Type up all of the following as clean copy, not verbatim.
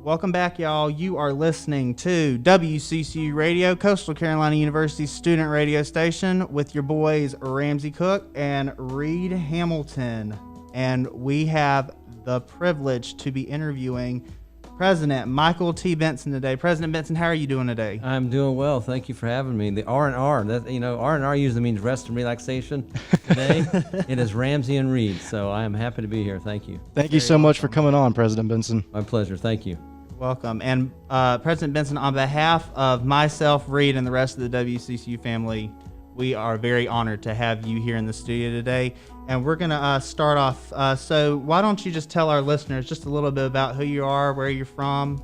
Welcome back, y'all. You are listening to WCCU Radio, Coastal Carolina University's student radio station, with your boys Ramsey Cook and Reed Hamilton. And we have the privilege to be interviewing President Michael T. Benson today. President Benson, how are you doing today? I'm doing well. Thank you for having me. The R&R, R&R usually means rest and relaxation. Today, it is Ramsey and Reed, so I am happy to be here. Thank you. Thank you so much for coming on, President Benson. My pleasure. Thank you. Welcome. And President Benson, on behalf of myself, Reed, and the rest of the WCCU family, we are very honored to have you here in the studio today. And we're going to start off. So why don't you just tell our listeners just a little bit about who you are, where you're from?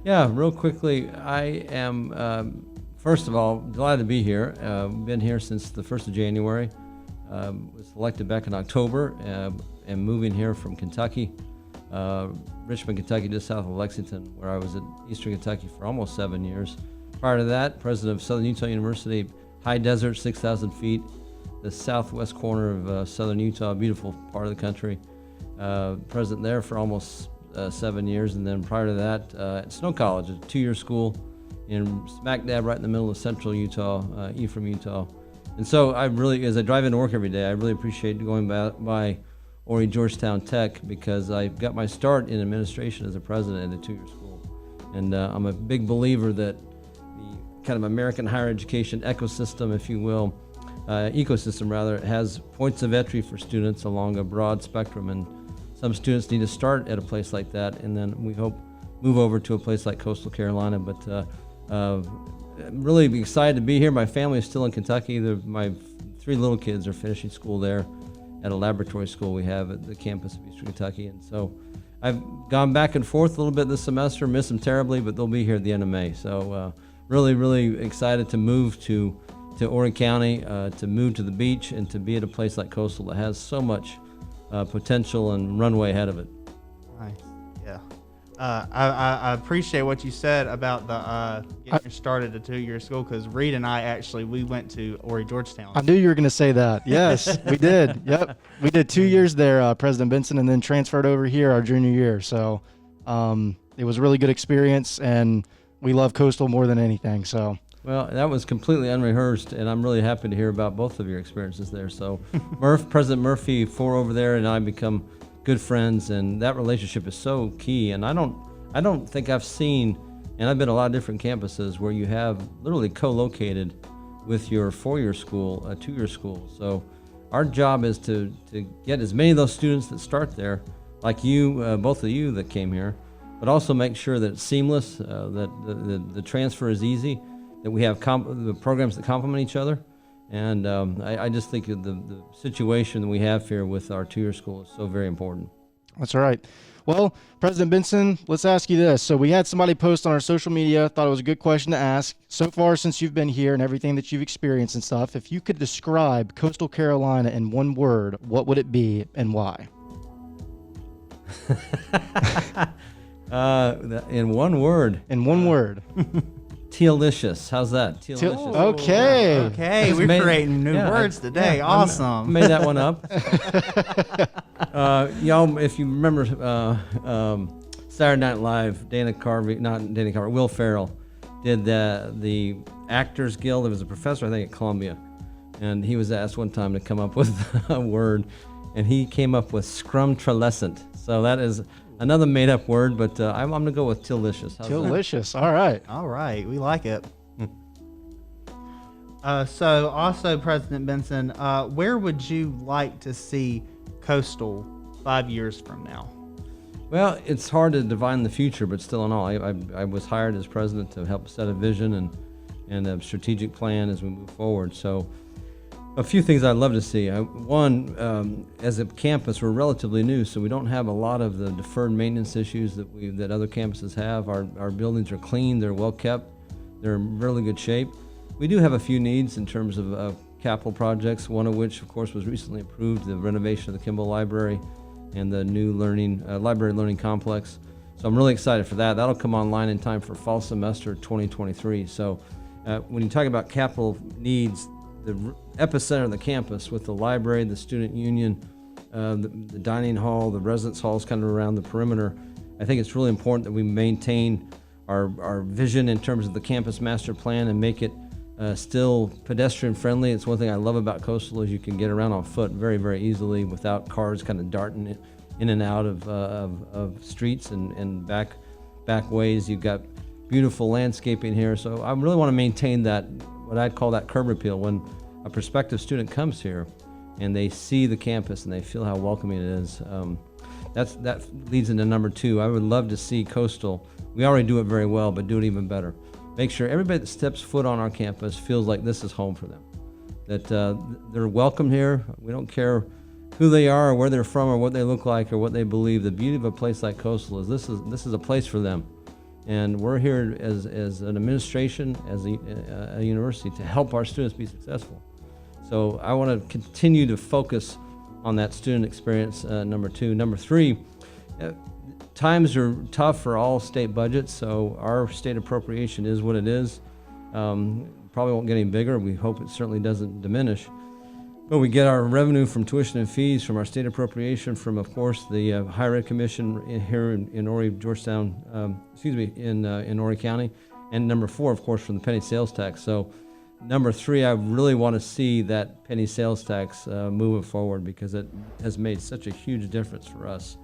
Yeah, real quickly, I am, first of all, delighted to be here. Been here since the 1st of January. Was elected back in October and moving here from Kentucky. Richmond, Kentucky, just south of Lexington, where I was at Eastern Kentucky for almost 7 years. Prior to that, president of Southern Utah University, high desert, 6,000 feet, the southwest corner of southern Utah, a beautiful part of the country. President there for almost 7 years, and then prior to that, at Snow College, a 2-year school in smack dab right in the middle of central Utah, Ephraim, Utah. And so I really, as I drive into work every day, I really appreciate going by Horry Georgetown Tech, because I got my start in administration as a president at a 2-year school. And I'm a big believer that the kind of American higher education ecosystem, if you will, has points of entry for students along a broad spectrum. And some students need to start at a place like that, and then we hope move over to a place like Coastal Carolina. But I'm really excited to be here. My family is still in Kentucky. My 3 little kids are finishing school there at a laboratory school we have at the campus of Eastern Kentucky. And so I've gone back and forth a little bit this semester, miss them terribly, but they'll be here at the end of May. So really, really excited to move to Horry County, to move to the beach, and to be at a place like Coastal that has so much potential and runway ahead of it. Nice. Yeah. I appreciate what you said about the getting started at a 2-year school, because Reed and I we went to Horry Georgetown. I knew you were going to say that. Yes, we did. Yep. We did 2 years there, President Benson, and then transferred over here our junior year. So it was a really good experience, and we love Coastal more than anything. So. Well, that was completely unrehearsed, and I'm really happy to hear about both of your experiences there. So President Murphy, over there, and I become good friends, and that relationship is so key. And I don't think I've seen, and I've been to a lot of different campuses where you have literally co-located with your 4-year school, a 2-year school. So our job is to get as many of those students that start there, like you, both of you that came here, but also make sure that it's seamless, that the transfer is easy, that we have the programs that complement each other. And I just think the situation that we have here with our 2-year school is so very important. That's right. Well, President Benson, let's ask you this. So we had somebody post on our social media, thought it was a good question to ask. So far since you've been here and everything that you've experienced and stuff, if you could describe Coastal Carolina in one word, what would it be and why? In one word. In one word. Tealicious. How's that? Tealicious. Okay. Okay, we're creating new words today. Yeah, awesome. Made that one up. Y'all, if you remember Saturday Night Live, Will Ferrell did the Actors Guild. There was a professor, I think, at Columbia, and he was asked one time to come up with a word, and he came up with scrumtrelescent. So that is another made-up word, but I'm going to go with tealicious. Tealicious. All right. All right. We like it. So also, President Benson, where would you like to see Coastal 5 years from now? Well, it's hard to divine the future, but still in all, I was hired as president to help set a vision and a strategic plan as we move forward. So a few things I'd love to see. One, as a campus, we're relatively new, so we don't have a lot of the deferred maintenance issues that other campuses have. Our buildings are clean, they're well kept, they're in really good shape. We do have a few needs in terms of capital projects, one of which, of course, was recently approved, the renovation of the Kimball Library and the new library learning complex. So I'm really excited for that. That'll come online in time for fall semester 2023. So when you talk about capital needs, the epicenter of the campus with the library, the student union, the dining hall, the residence halls kind of around the perimeter, I think it's really important that we maintain our vision in terms of the campus master plan and make it still pedestrian friendly. It's one thing I love about Coastal is you can get around on foot very, very easily without cars kind of darting in and out of streets and back ways. You've got beautiful landscaping here. So I really want to maintain that, what I'd call that curb appeal. When a prospective student comes here and they see the campus and they feel how welcoming it is, that leads into number 2. I would love to see Coastal, we already do it very well, but do it even better. Make sure everybody that steps foot on our campus feels like this is home for them, that they're welcome here. We don't care who they are or where they're from or what they look like or what they believe. The beauty of a place like Coastal is this is a place for them. And we're here as an administration, as a university, to help our students be successful. So I want to continue to focus on that student experience, number 2. Number 3, times are tough for all state budgets, so our state appropriation is what it is. Probably won't get any bigger. We hope it certainly doesn't diminish. But we get our revenue from tuition and fees, from our state appropriation, from, of course, the Higher Ed Commission here in Horry, Georgetown, in Horry County. And number 4, of course, from the penny sales tax. So number 3, I really want to see that penny sales tax moving forward, because it has made such a huge difference for us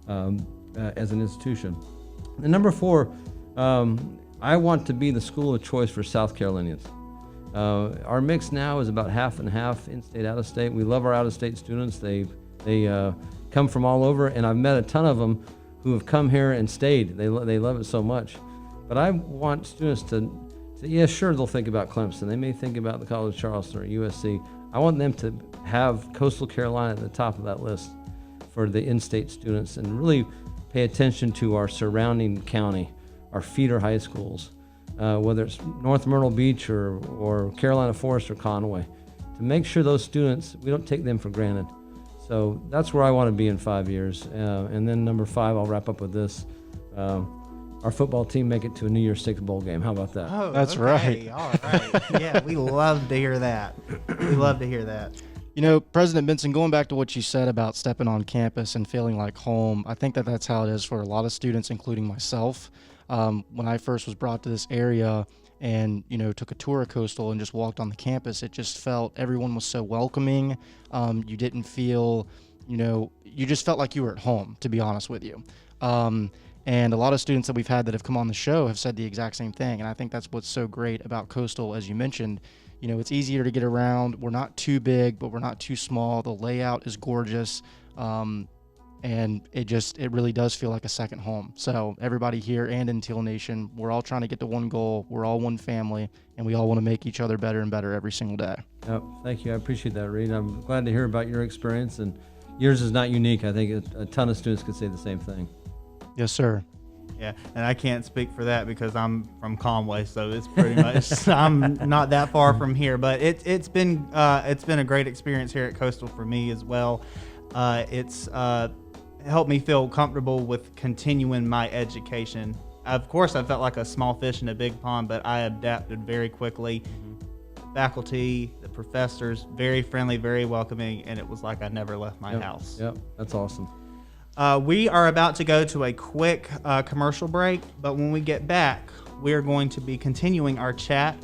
as an institution. And number 4, I want to be the school of choice for South Carolinians. Our mix now is about half and half, in-state, out-of-state. We love our out-of-state students. They come from all over, and I've met a ton of them who have come here and stayed. They love it so much. But I want students to yeah, sure, they'll think about Clemson. They may think about the College of Charleston or USC. I want them to have Coastal Carolina at the top of that list for the in-state students, and really pay attention to our surrounding county, our feeder high schools, whether it's North Myrtle Beach or Carolina Forest or Conway, to make sure those students, we don't take them for granted. So that's where I want to be in 5 years. And then number 5, I'll wrap up with this. Our football team make it to a New Year's Six bowl game. How about that? Oh, That's okay. right. All right. Yeah, we love to hear that. We love to hear that. You know, President Benson, going back to what you said about stepping on campus and feeling like home, I think that's how it is for a lot of students, including myself. When I first was brought to this area and, took a tour of Coastal and just walked on the campus, it just felt everyone was so welcoming. You didn't feel, you just felt like you were at home, to be honest with you. And a lot of students that we've had that have come on the show have said the exact same thing. And I think that's what's so great about Coastal, as you mentioned. It's easier to get around. We're not too big, but we're not too small. The layout is gorgeous. And it really does feel like a second home. So everybody here and in Teal Nation, we're all trying to get to one goal. We're all one family, and we all want to make each other better and better every single day. Thank you. I appreciate that, Reed. I'm glad to hear about your experience, and yours is not unique. I think a ton of students could say the same thing. Yes, sir. Yeah, and I can't speak for that because I'm from Conway, so it's pretty much I'm not that far from here. But it's been a great experience here at Coastal for me as well. It's helped me feel comfortable with continuing my education. Of course, I felt like a small fish in a big pond, but I adapted very quickly. The faculty, the professors, very friendly, very welcoming, and it was like I never left my house. Yep, that's awesome. We are about to go to a quick commercial break, but when we get back, we are going to be continuing our chat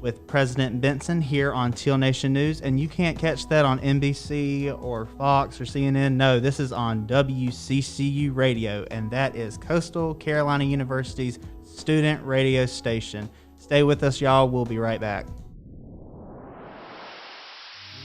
with President Benson here on Teal Nation News, and you can't catch that on NBC or Fox or CNN. No, this is on WCCU Radio, and that is Coastal Carolina University's student radio station. Stay with us, y'all. We'll be right back.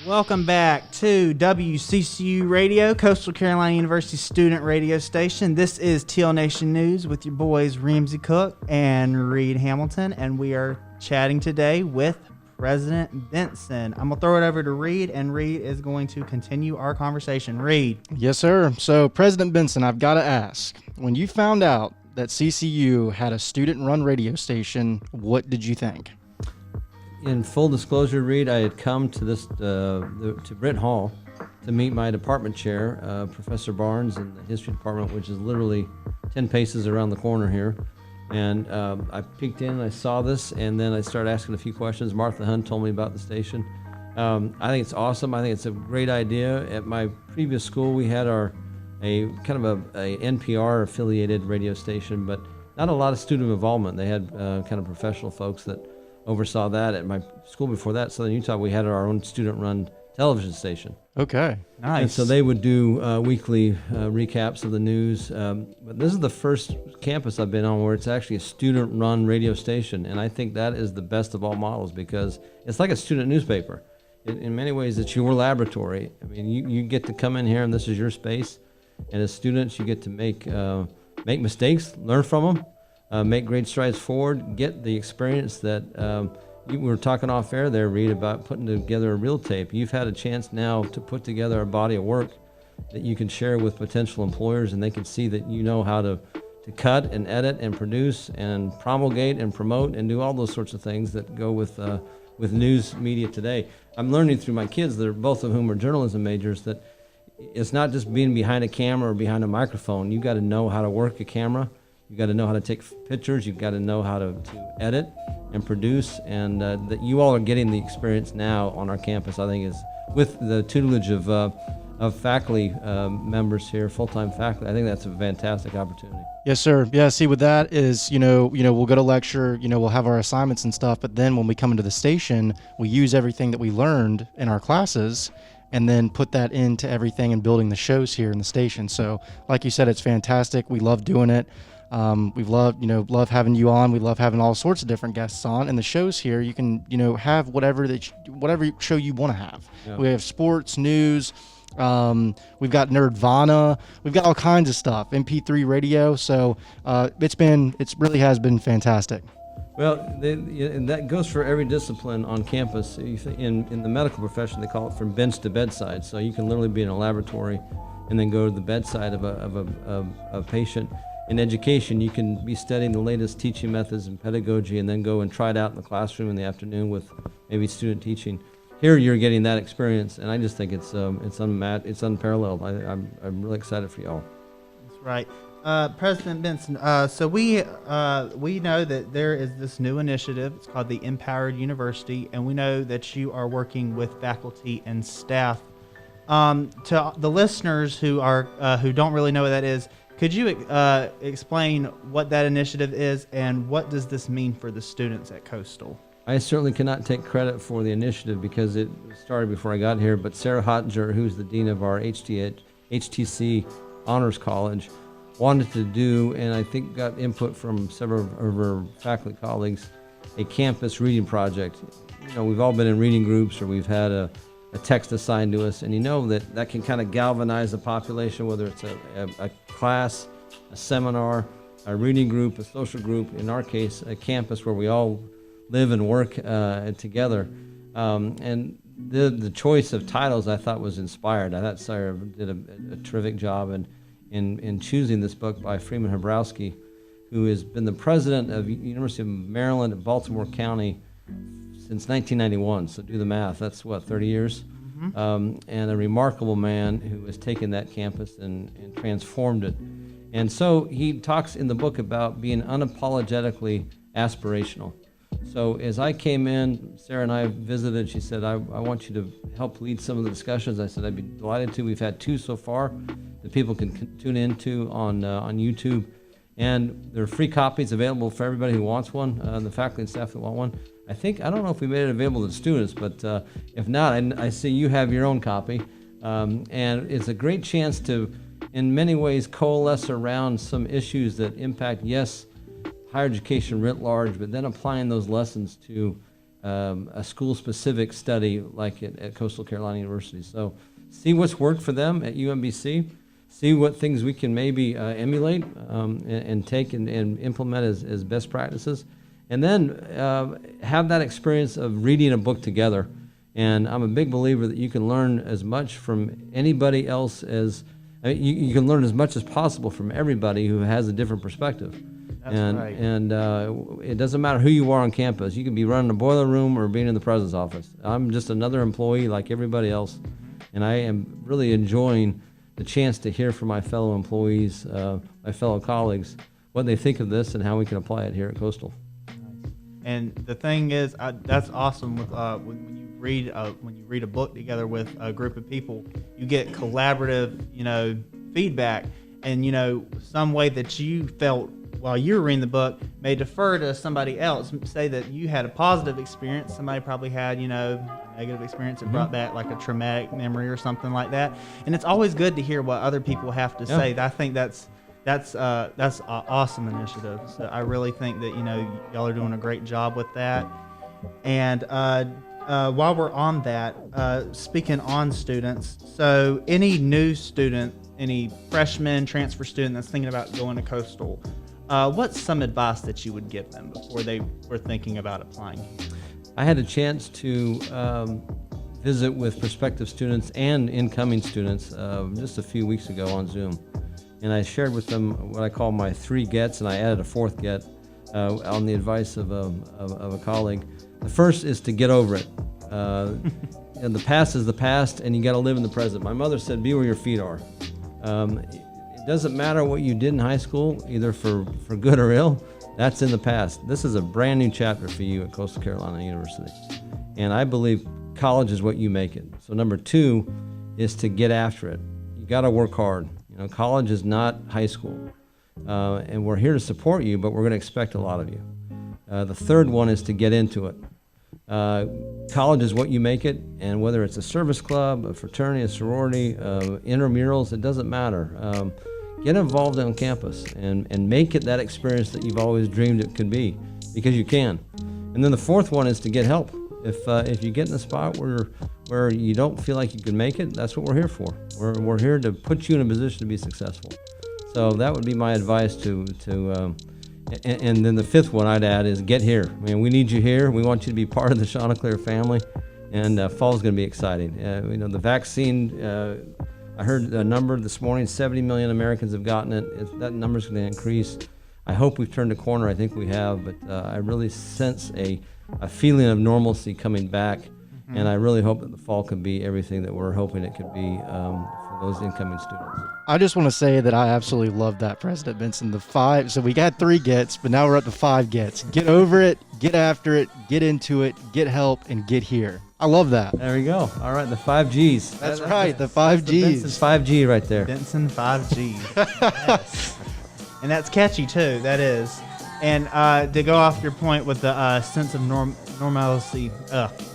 Welcome back to WCCU Radio, Coastal Carolina University student radio station. This is Teal Nation News with your boys Ramsey Cook and Reed Hamilton, and we are chatting today with President Benson. I'm going to throw it over to Reed, and Reed is going to continue our conversation. Reed. Yes, sir. So, President Benson, I've got to ask, when you found out that CCU had a student-run radio station, what did you think? In full disclosure, Reed, I had come to this to Britt Hall to meet my department chair, Professor Barnes, in the history department, which is literally 10 paces around the corner here. And I peeked in, I saw this, and then I started asking a few questions. Martha Hunt told me about the station. I think it's awesome. I think it's a great idea. At my previous school, we had our a kind of a NPR affiliated radio station, but not a lot of student involvement. They had kind of professional folks that oversaw that. At my school before that, Southern Utah, we had our own student-run television station. Okay. Nice. And so they would do weekly recaps of the news. But this is the first campus I've been on where it's actually a student-run radio station, and I think that is the best of all models because it's like a student newspaper. In many ways, it's your laboratory. I mean, you get to come in here, and this is your space. And as students, you get to make mistakes, learn from them, make great strides forward, get the experience that we were talking off air there, Reed, about putting together a reel tape. You've had a chance now to put together a body of work that you can share with potential employers, and they can see that you know how to cut and edit and produce and promulgate and promote and do all those sorts of things that go with news media today. I'm learning through my kids, they're both of whom are journalism majors, that it's not just being behind a camera or behind a microphone. You got to know how to work a camera. You got to know how to take pictures. You've got to know how to edit and produce, and that you all are getting the experience now on our campus. I think is with the tutelage of faculty members here, full-time faculty. I think that's a fantastic opportunity. Yes, sir. Yeah. See, with that is, we'll go to lecture, we'll have our assignments and stuff, but then when we come into the station, we use everything that we learned in our classes and then put that into everything and building the shows here in the station. So like you said, it's fantastic. We love doing it. We've loved having you on. We love having all sorts of different guests on, and the shows here, you can, have whatever show you want to have. Yeah. We have sports, news. We've got Nerdvana. We've got all kinds of stuff. MP3 radio. So it really has been fantastic. Well, and that goes for every discipline on campus. In the medical profession, they call it from bench to bedside. So you can literally be in a laboratory and then go to the bedside of a patient. In education, you can be studying the latest teaching methods and pedagogy and then go and try it out in the classroom in the afternoon with maybe student teaching. Here you're getting that experience, and I just think it's unmatched, it's unparalleled. I'm really excited for y'all. That's right. President Benson, so we know that there is this new initiative. It's called the Empowered University, and we know that you are working with faculty and staff. To the listeners who don't really know what that is, could you explain what that initiative is and what does this mean for the students at Coastal? I certainly cannot take credit for the initiative because it started before I got here, but Sarah Hottinger, who's the dean of our HTC Honors College, wanted to do, and I think got input from several of her faculty colleagues, a campus reading project. We've all been in reading groups or we've had a text assigned to us, and that can kind of galvanize the population, whether it's a class, a seminar, a reading group, a social group, in our case, a campus where we all live and work together. And the choice of titles I thought was inspired. I thought Sarah did a terrific job in choosing this book by Freeman Hrabowski, who has been the president of University of Maryland at Baltimore County since 1991. So do the math. That's 30 years? Mm-hmm. And a remarkable man who has taken that campus and transformed it. And so he talks in the book about being unapologetically aspirational. So as I came in, Sarah and I visited. She said, I want you to help lead some of the discussions. I said, I'd be delighted to. We've had 2 so far that people can tune into on YouTube. And there are free copies available for everybody who wants one, the faculty and staff that want one. I don't know if we made it available to students, but if not, I see you have your own copy. And it's a great chance to, in many ways, coalesce around some issues that impact, yes, higher education writ large, but then applying those lessons to a school-specific study like at Coastal Carolina University. So see what's worked for them at UMBC, see what things we can maybe emulate and take and implement as best practices, and then have that experience of reading a book together. And I'm a big believer that you can learn as much from anybody else you can learn as much as possible from everybody who has a different perspective. That's right. And it doesn't matter who you are on campus. You can be running a boiler room or being in the president's office. I'm just another employee like everybody else, and I am really enjoying the chance to hear from my fellow employees, my fellow colleagues, what they think of this and how we can apply it here at Coastal. And the thing is, that's awesome. With when you read a book together with a group of people, you get collaborative, feedback, and some way that you felt while you were reading the book may defer to somebody else. Say that you had a positive experience, somebody probably had a negative experience and brought back like a traumatic memory or something like that. And it's always good to hear what other people have to say. I think that's an awesome initiative. So I really think that y'all are doing a great job with that. And while we're on that, speaking on students, so any new student, any freshman, transfer student that's thinking about going to Coastal, what's some advice that you would give them before they were thinking about applying? I had a chance to visit with prospective students and incoming students just a few weeks ago on Zoom. And I shared with them what I call my 3 gets, and I added a 4th get on the advice of a colleague. The first is to get over it. And the past is the past, and you got to live in the present. My mother said, be where your feet are. It doesn't matter what you did in high school, either for good or ill. That's in the past. This is a brand new chapter for you at Coastal Carolina University. And I believe college is what you make it. So number 2 is to get after it. You got to work hard. College is not high school. And we're here to support you, but we're going to expect a lot of you. The 3rd one is to get into it. College is what you make it, and whether it's a service club, a fraternity, a sorority, intramurals, it doesn't matter. Get involved on campus and make it that experience that you've always dreamed it could be, because you can. And then the 4th one is to get help. If you get in a spot where you don't feel like you can make it, that's what we're here for. We're here to put you in a position to be successful. So that would be my advice and then the 5th one I'd add is get here. I mean, we need you here. We want you to be part of the Chanticleer family, and fall's going to be exciting. The vaccine, I heard a number this morning, 70 million Americans have gotten it. That number's going to increase. I hope we've turned a corner. I think we have, but I really sense a feeling of normalcy coming back, and I really hope that the fall could be everything that we're hoping it could be for those incoming students. I just want to say that I absolutely love that, President Benson. The 5, so we got 3 gets, but now we're up to 5 gets. Get over it, get after it, get into it, get help, and get here. I love that. There we go. All right, the 5 Gs. That's right, the 5 Gs. Benson's 5G right there. Benson 5G. Yes. And that's catchy too, that is. And to go off your point with the sense of normalcy,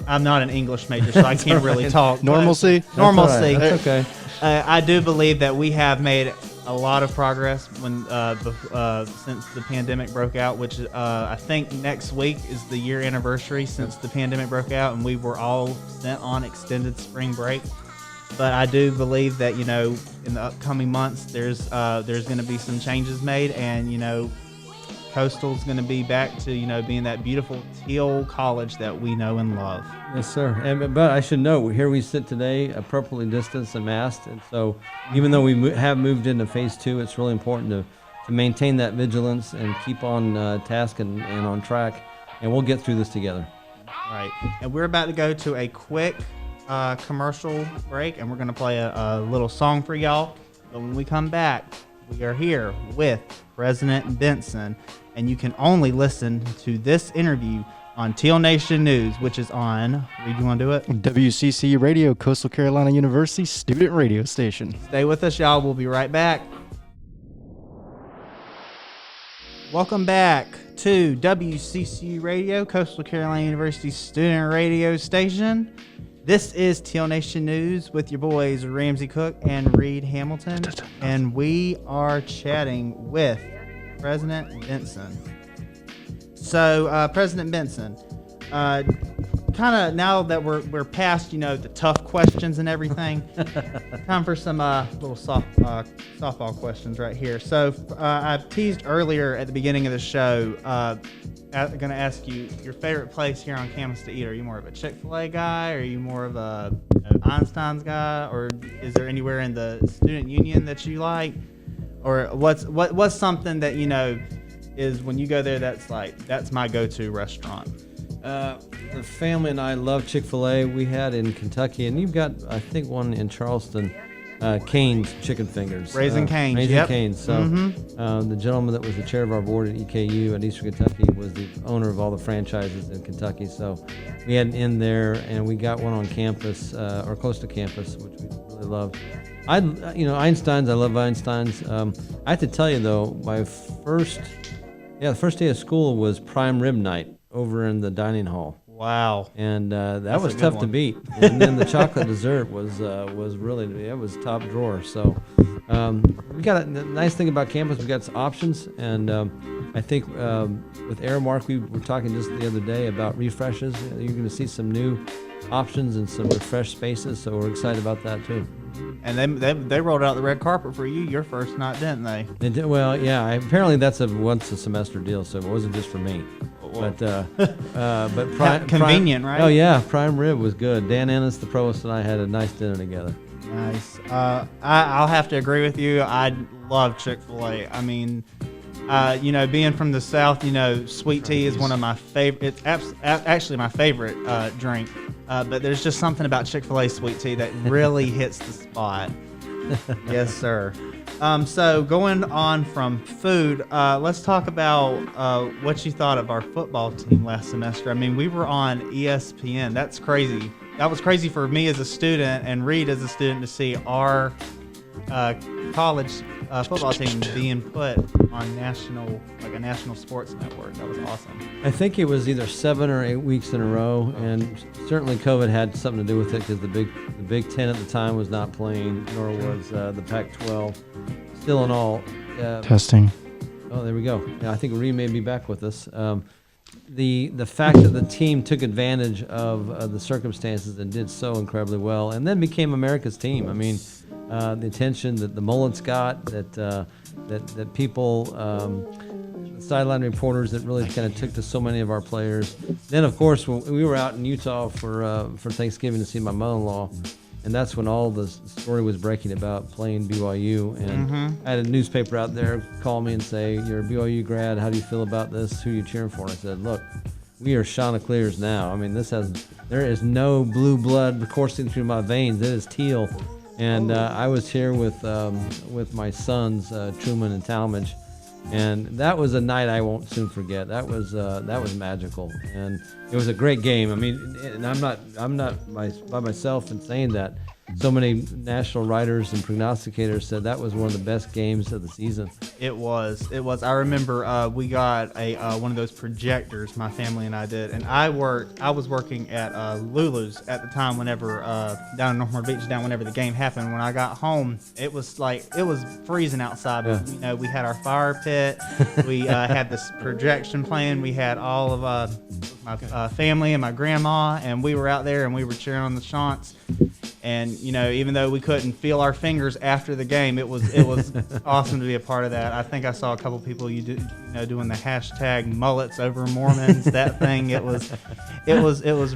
I'm not an English major, so I can't really talk. Normalcy? Normalcy. That's okay. I do believe that we have made a lot of progress since the pandemic broke out, which I think next week is the year anniversary since the pandemic broke out, and we were all sent on extended spring break. But I do believe that in the upcoming months there's going to be some changes made, and Coastal's going to be back to being that beautiful teal college that we know and love. Yes, sir. But I should note, here we sit today, appropriately distanced and masked, and so even though we have moved into phase 2, it's really important to maintain that vigilance and keep on task and on track, and we'll get through this together. Right. And we're about to go to a quick commercial break, and we're going to play a little song for y'all. But when we come back, we are here with President Benson, and you can only listen to this interview on Teal Nation News, which is on, Reed, you want to do it? WCCU Radio, Coastal Carolina University student radio station. Stay with us, y'all. We'll be right back. Welcome back to WCCU Radio, Coastal Carolina University student radio station. This is Teal Nation News with your boys Ramsey Cook and Reed Hamilton, and we are chatting with President Benson. So, President Benson, kind of now that we're past the tough questions and everything, time for some little softball questions right here. So, I teased earlier at the beginning of the show. I'm going to ask you your favorite place here on campus to eat. Are you more of a Chick-fil-A guy? Or are you more of a Einstein's guy? Or is there anywhere in the student union that you like? Or what's something that is when you go there that's my go-to restaurant? The family and I love Chick-fil-A. We had in Kentucky, and you've got I think one in Charleston. Cane's chicken fingers. Raising Cane's. Raising Yep. Cane's. So the gentleman that was the chair of our board at EKU at Eastern Kentucky was the owner of all the franchises in Kentucky. So we had an inn there, and we got one on campus or close to campus, which we really loved. Einstein's. I love Einstein's. I have to tell you though, the first day of school was prime rib night over in the dining hall. Wow. And that That's was a good tough to one. beat. And then the chocolate dessert was really, it was top drawer. So we got the nice thing about campus, we got some options. And I think with Aramark, we were talking just the other day about refreshes. You're going to see some new options and some refreshed spaces. So we're excited about that too. And they rolled out the red carpet for you your first night, didn't they? They did, well, yeah. Apparently that's a once a semester deal, so it wasn't just for me. Well, But convenient, right? Oh yeah, prime rib was good. Dan Ennis, the provost, and I had a nice dinner together. Nice. I'll have to agree with you. I love Chick-fil-A. I mean, being from the South, sweet tea is one of my favorite. It's actually my favorite drink. But there's just something about Chick-fil-A sweet tea that really hits the spot. Yes, sir. So going on from food, let's talk about what you thought of our football team last semester. I mean, we were on ESPN. That's crazy. That was crazy for me as a student and Reed as a student to see our college football team being put on a national sports network. That was awesome. I think it was either 7 or 8 weeks in a row, and certainly COVID had something to do with it because the Big Ten at the time was not playing, nor was the Pac-12. Still in all, Testing. oh, there we go. Yeah, I think Reed may be back with us. The fact that the team took advantage of the circumstances and did so incredibly well, and then became America's team. I mean, the attention that the Mullets got, that people, sideline reporters that really kind of took to so many of our players. Then, of course, when we were out in Utah for Thanksgiving to see my mother-in-law, and that's when all the story was breaking about playing BYU. And I had a newspaper out there call me and say, "You're a BYU grad. How do you feel about this? Who are you cheering for?" And I said, "Look, we are Chanticleers now. I mean, there is no blue blood coursing through my veins. It is teal." And I was here with my sons, Truman and Talmadge, and that was a night I won't soon forget. That was magical, and it was a great game. I mean, and I'm not by myself in saying that. So many national writers and prognosticators said that was one of the best games of the season. It was. I remember we got one of those projectors, my family and I did, and I was working at Lulu's at the time whenever down in Northmore Beach, whenever the game happened. When I got home, it was freezing outside. But, we had our fire pit. We had this projection playing. We had all of my family and my grandma, and we were out there and we were cheering on the Chants. And even though we couldn't feel our fingers after the game, it was awesome to be a part of that. I think I saw a couple people doing the hashtag mullets over Mormons. That thing, it was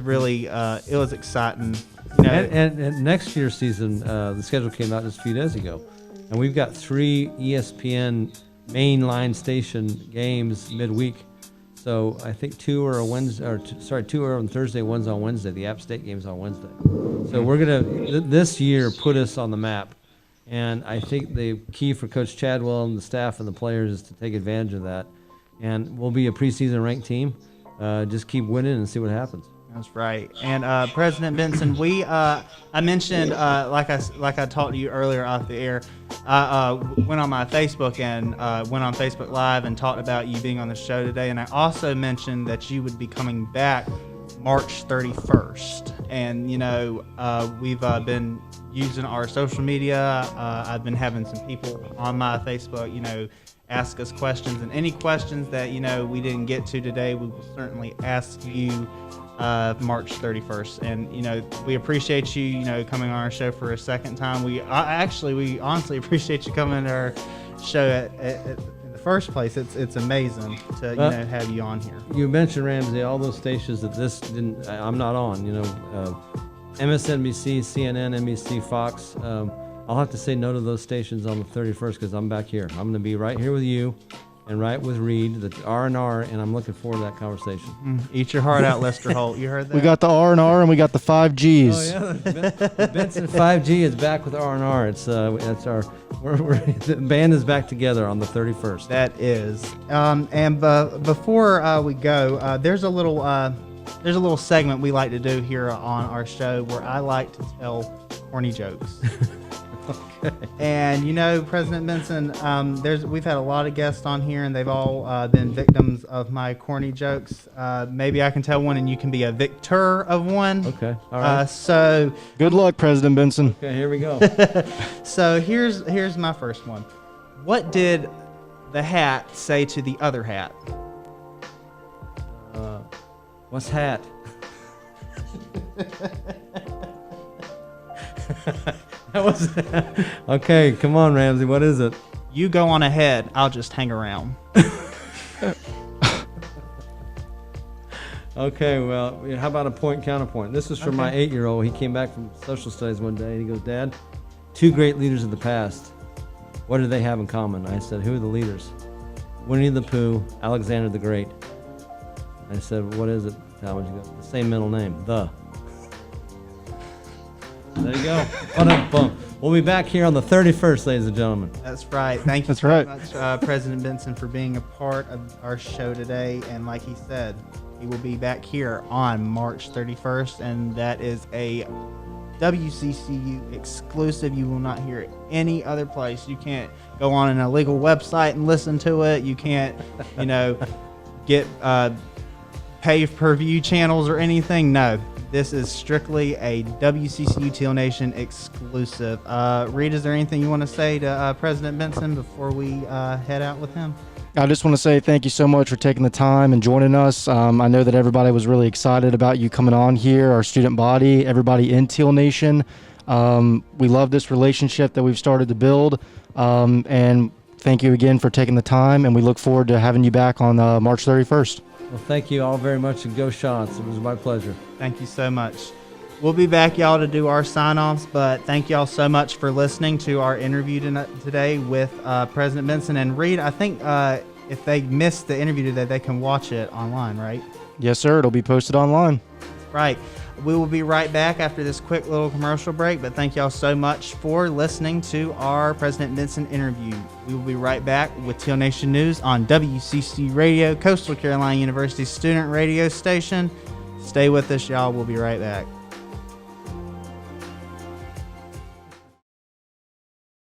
really it was exciting. And next year's season, the schedule came out just a few days ago, and we've got 3 ESPN mainline station games midweek. So I think 2 are on Thursday, one's on Wednesday. The App State game's on Wednesday. So we're gonna this year put us on the map, and I think the key for Coach Chadwell and the staff and the players is to take advantage of that. And we'll be a preseason ranked team. Just keep winning and see what happens. That's right. And President Benson, I mentioned like I talked to you earlier off the air. I went on my Facebook and went on Facebook Live and talked about you being on the show today. And I also mentioned that you would be coming back March 31st. And we've been using our social media. I've been having some people on my Facebook, ask us questions, and any questions that we didn't get to today, we will certainly ask you. March 31st, and we appreciate you coming on our show for a second time. We honestly appreciate you coming to our show in the first place. It's amazing to have you on here. You mentioned, Ramsey, all those stations that I'm not on. MSNBC, CNN, NBC, Fox. I'll have to say no to those stations on the 31st because I'm back here. I'm going to be right here with you. And right with Reed, the R&R, and I'm looking forward to that conversation. Eat your heart out, Lester Holt. You heard that? We got the R&R and we got the 5Gs. Oh yeah, the Benson 5G is back with R&R. It's our the band is back together on the 31st. That is. And before we go, there's a little segment we like to do here on our show where I like to tell corny jokes. And President Benson, we've had a lot of guests on here, and they've all been victims of my corny jokes. Maybe I can tell one, and you can be a victor of one. Okay. All right. So Good luck, President Benson. Okay, here we go. So here's my first one. What did the hat say to the other hat? What's hat? That was okay. Come on, Ramsey. What is it? You go on ahead. I'll just hang around. Okay. Well, how about a point counterpoint? This is from my 8-year-old. He came back from social studies one day, and he goes, "Dad, two great leaders of the past. What do they have in common?" I said, "Who are the leaders?" "Winnie the Pooh, Alexander the Great." I said, "What is it, Talmadge?" He goes, "The same middle name, the." There you go. Bump. We'll be back here on the 31st, ladies and gentlemen. That's right. Thank you That's so right. much, President Benson, for being a part of our show today. And like he said, he will be back here on March 31st, and that is a WCCU exclusive. You will not hear it any other place. You can't go on an illegal website and listen to it. You can't, get pay-per-view channels or anything. No. This is strictly a WCCU Teal Nation exclusive. Reed, is there anything you want to say to President Benson before we head out with him? I just want to say thank you so much for taking the time and joining us. I know that everybody was really excited about you coming on here, our student body, everybody in Teal Nation. We love this relationship that we've started to build. And thank you again for taking the time, and we look forward to having you back on March 31st. Well, thank you all very much, and go Shots. It was my pleasure. Thank you so much. We'll be back, y'all, to do our sign-offs, but thank y'all so much for listening to our interview today with President Benson. And Reed, I think if they missed the interview today, they can watch it online, right? Yes, sir. It'll be posted online. Right. We will be right back after this quick little commercial break, but thank y'all so much for listening to our President Benson interview. We will be right back with Teal Nation News on WCC Radio, Coastal Carolina University student radio station. Stay with us, y'all. We'll be right back.